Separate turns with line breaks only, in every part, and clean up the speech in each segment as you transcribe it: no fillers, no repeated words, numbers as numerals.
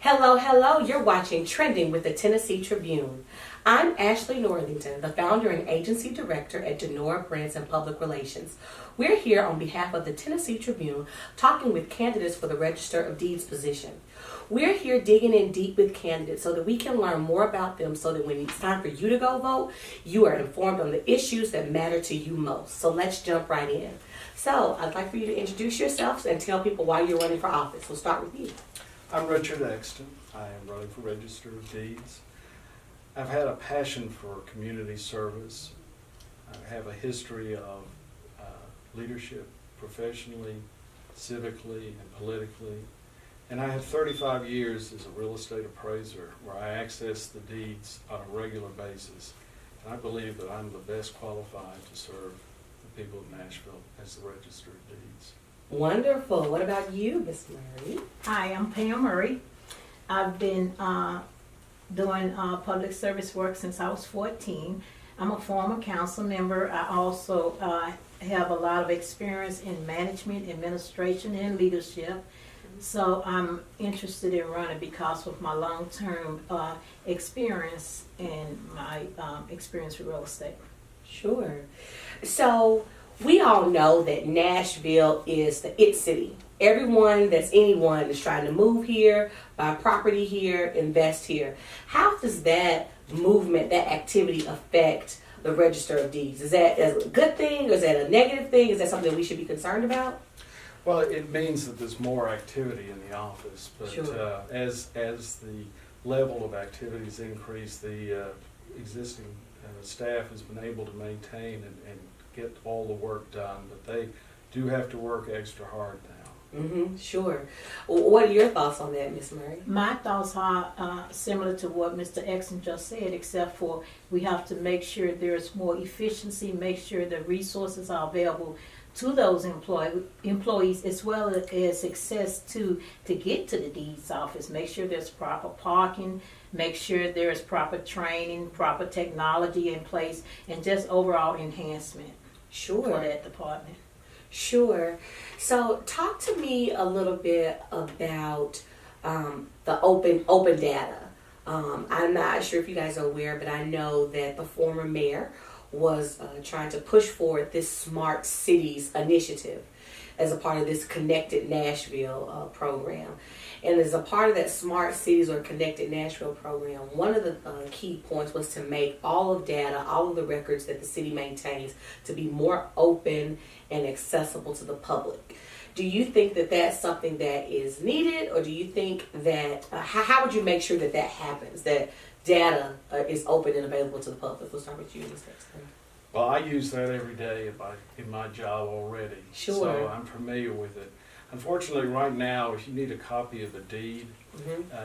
Hello, hello. You're watching Trending with the Tennessee Tribune. I'm Ashley Northington, the founder and agency director at DENOR Brands and Public Relations. We're here on behalf of the Tennessee Tribune talking with candidates for the Register of Deeds position. We're here digging in deep with candidates so that we can learn more about them so that when it's time for you to go vote, you are informed on the issues that matter to you most. So let's jump right in. So I'd like for you to introduce yourselves and tell people why you're running for office. We'll start with you.
I'm Richard Exton. I am running for Register of Deeds. I've had a passion for community service. I have a history of leadership professionally, civically, and politically. And I have 35 years as a real estate appraiser where I access the deeds on a regular basis. And I believe that I'm the best qualified to serve the people of Nashville as the Register of Deeds.
Wonderful. What about you, Miss Murray?
Hi, I'm Pam Murray. I've been doing public service work since I was 14. I'm a former council member. I also have a lot of experience in management, administration, and leadership. So I'm interested in running because of my long-term experience and my experience with real estate.
Sure. So we all know that Nashville is the it city. Anyone is trying to move here, buy property here, invest here. How does that movement, that activity affect the Register of Deeds? Is that a good thing or is that a negative thing? Is that something that we should be concerned about?
Well, it means that there's more activity in the office, but
Sure.
As the level of activities increase, the existing staff has been able to maintain and get all the work done, but they do have to work extra hard now.
Sure. What are your thoughts on that, Miss Murray?
My thoughts are similar to what Mr. Exton just said, except for we have to make sure there's more efficiency, make sure the resources are available to those employees as well as access to get to the deeds office. Make sure there's proper parking, make sure there's proper training, proper technology in place, and just overall enhancement for that department.
Sure. So talk to me a little bit about the open data. I'm not sure if you guys are aware, but I know that the former mayor was trying to push forward this Smart Cities initiative as a part of this Connected Nashville program. And as a part of that Smart Cities or Connected Nashville program, one of the key points was to make all of data, all of the records that the city maintains to be more open and accessible to the public. Do you think that that's something that is needed, or do you think that, how would you make sure that that happens, that data is open and available to the public? We'll start with you, Mr. Exton.
Well, I use that every day in my job already,
Sure.
so I'm familiar with it. Unfortunately, right now, if you need a copy of a deed,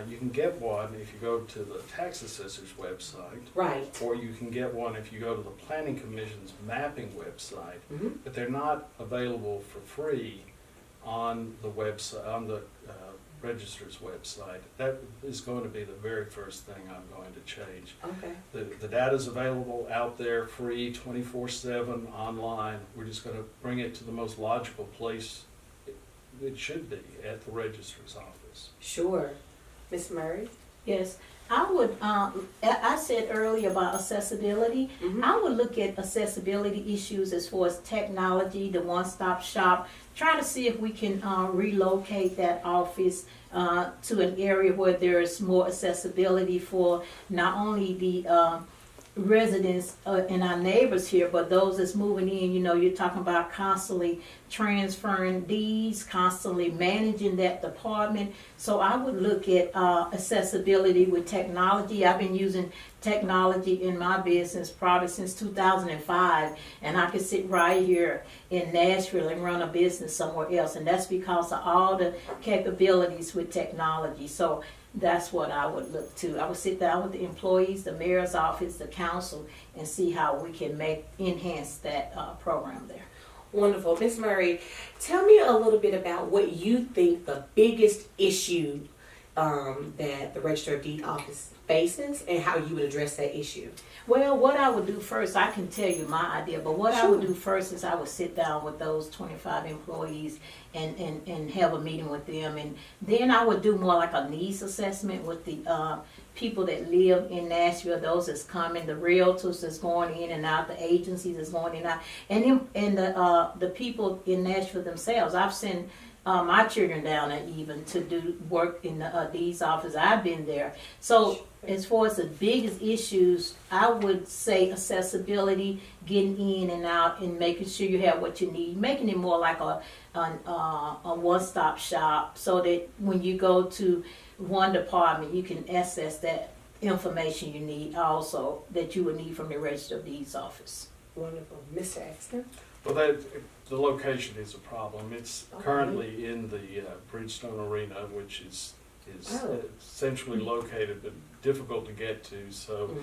you can get one if you go to the tax assessor's website.
Right.
Or you can get one if you go to the Planning Commission's mapping website. But they're not available for free on the website, on the Register's website. That is going to be the very first thing I'm going to change.
Okay.
The data is available out there, free, 24/7, online. We're just going to bring it to the most logical place it should be, at the Register's office.
Sure. Miss Murray?
Yes, I would, I said earlier about accessibility. I would look at accessibility issues as far as technology, the one-stop shop, trying to see if we can relocate that office to an area where there's more accessibility for not only the residents and our neighbors here, but those that's moving in. You know, you're talking about constantly transferring deeds, constantly managing that department. So I would look at accessibility with technology. I've been using technology in my business probably since 2005, and I could sit right here in Nashville and run a business somewhere else, and that's because of all the capabilities with technology. So that's what I would look to. I would sit down with the employees, the mayor's office, the council, and see how we can enhance that program there.
Wonderful. Miss Murray, tell me a little bit about what you think the biggest issue that the Register of Deeds office faces and how you would address that issue.
Well, what I would do first, I can tell you my idea, but what I would
Sure.
do first is I would sit down with those 25 employees and have a meeting with them. And then I would do more like a needs assessment with the people that live in Nashville, those that's coming, the realtors that's going in and out, the agencies that's going in and out, and the people in Nashville themselves. I've sent my children down there even to do work in the deeds office. I've been there. So as far as the biggest issues, I would say accessibility, getting in and out, and making sure you have what you need, making it more like a one-stop shop, so that when you go to one department, you can access that information you need also that you would need from the Register of Deeds office.
Wonderful. Mr. Exton?
Well, the location is a problem. It's currently in the Bridgestone Arena, which is centrally located but difficult to get to. So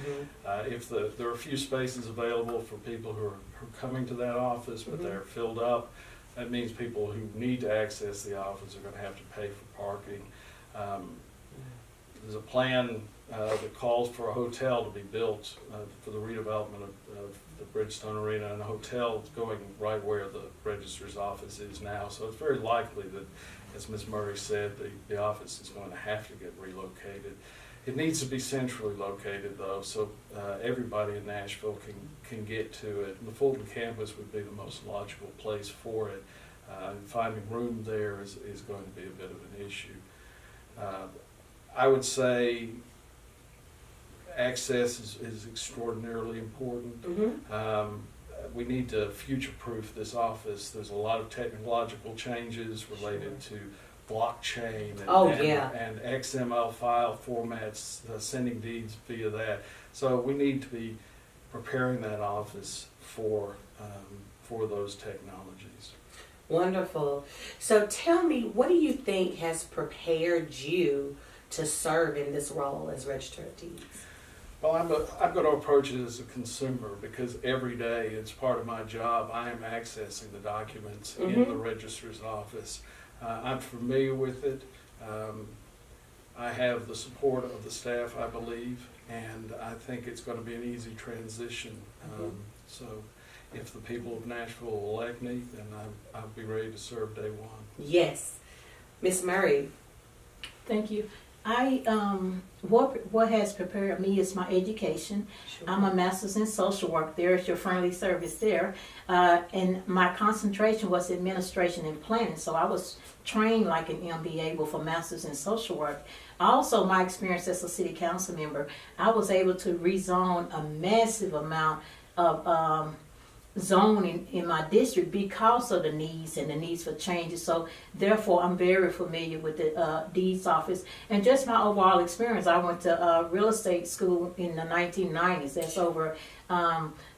if there are a few spaces available for people who are coming to that office, but they're filled up, that means people who need to access the office are going to have to pay for parking. There's a plan that calls for a hotel to be built for the redevelopment of the Bridgestone Arena, and the hotel is going right where the registrar's office is now. So it's very likely that, as Ms. Murray said, the office is going to have to get relocated. It needs to be centrally located, though, so everybody in Nashville can get to it. And the Fulton campus would be the most logical place for it. Finding room there is going to be a bit of an issue. I would say access is extraordinarily important. We need to future-proof this office. There's a lot of technological changes related to blockchain and XML file formats, sending deeds via that. So we need to be preparing that office for those technologies.
Wonderful. So tell me, what do you think has prepared you to serve in this role as Register of Deeds?
Well, I'm going to approach it as a consumer, because every day it's part of my job. I am accessing the documents in the registrar's office. I'm familiar with it. I have the support of the staff, I believe, and I think it's going to be an easy transition. So if the people of Nashville will elect me, then I'll be ready to serve day one.
Yes. Ms. Murray?
Thank you. What has prepared me is my education.
Sure.
I'm a master's in social work. There's your friendly service there. And my concentration was administration and planning. So I was trained like an MBA with a master's in social work. Also, my experience as a city council member, I was able to rezone a massive amount of zoning in my district because of the needs and the needs for changes. So therefore, I'm very familiar with the deeds office and just my overall experience. I went to real estate school in the 1990s. That's over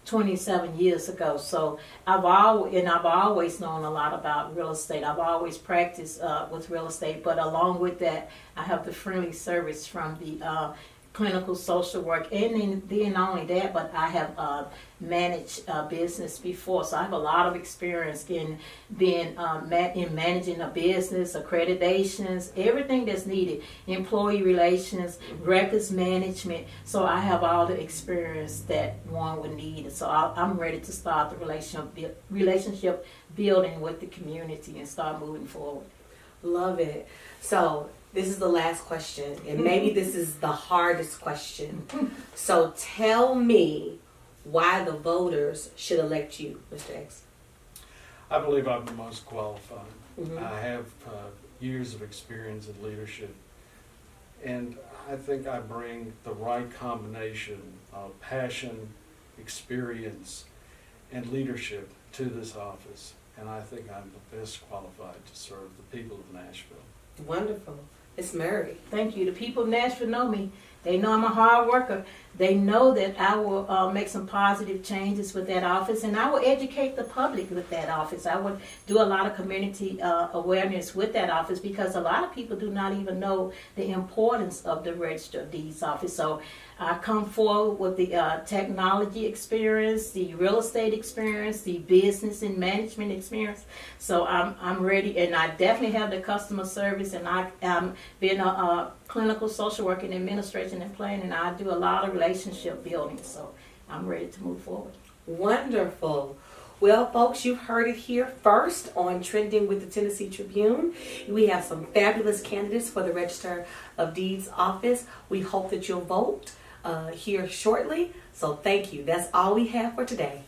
27 years ago. So I've always known a lot about real estate. I've always practiced with real estate, but along with that, I have the friendly service from the clinical social work, and then not only that, but I have managed business before, so I have a lot of experience in being in managing a business, accreditations, everything that's needed, employee relations, records management. So I have all the experience that one would need. So I'm ready to start the relationship building with the community and start moving forward.
Love it. So this is the last question, and maybe this is the hardest question. So tell me why the voters should elect you, Mr. X.
I believe I'm the most qualified. I have years of experience in leadership, and I think I bring the right combination of passion, experience, and leadership to this office, and I think I'm the best qualified to serve the people of Nashville.
Wonderful. Ms. Murray.
Thank you. The people of Nashville know me. They know I'm a hard worker. They know that I will make some positive changes with that office, and I will educate the public with that office. I would do a lot of community awareness with that office, because a lot of people do not even know the importance of the Register of Deeds office. So I come forward with the technology experience, the real estate experience, the business and management experience. So I'm ready, and I definitely have the customer service, and I'm being a clinical social work and administration and planning. I do a lot of relationship building, so I'm ready to move forward.
Wonderful. Well, folks, you've heard it here first on Trending with the Tennessee Tribune. We have some fabulous candidates for the Register of Deeds office. We hope that you'll vote here shortly. So thank you. That's all we have for today.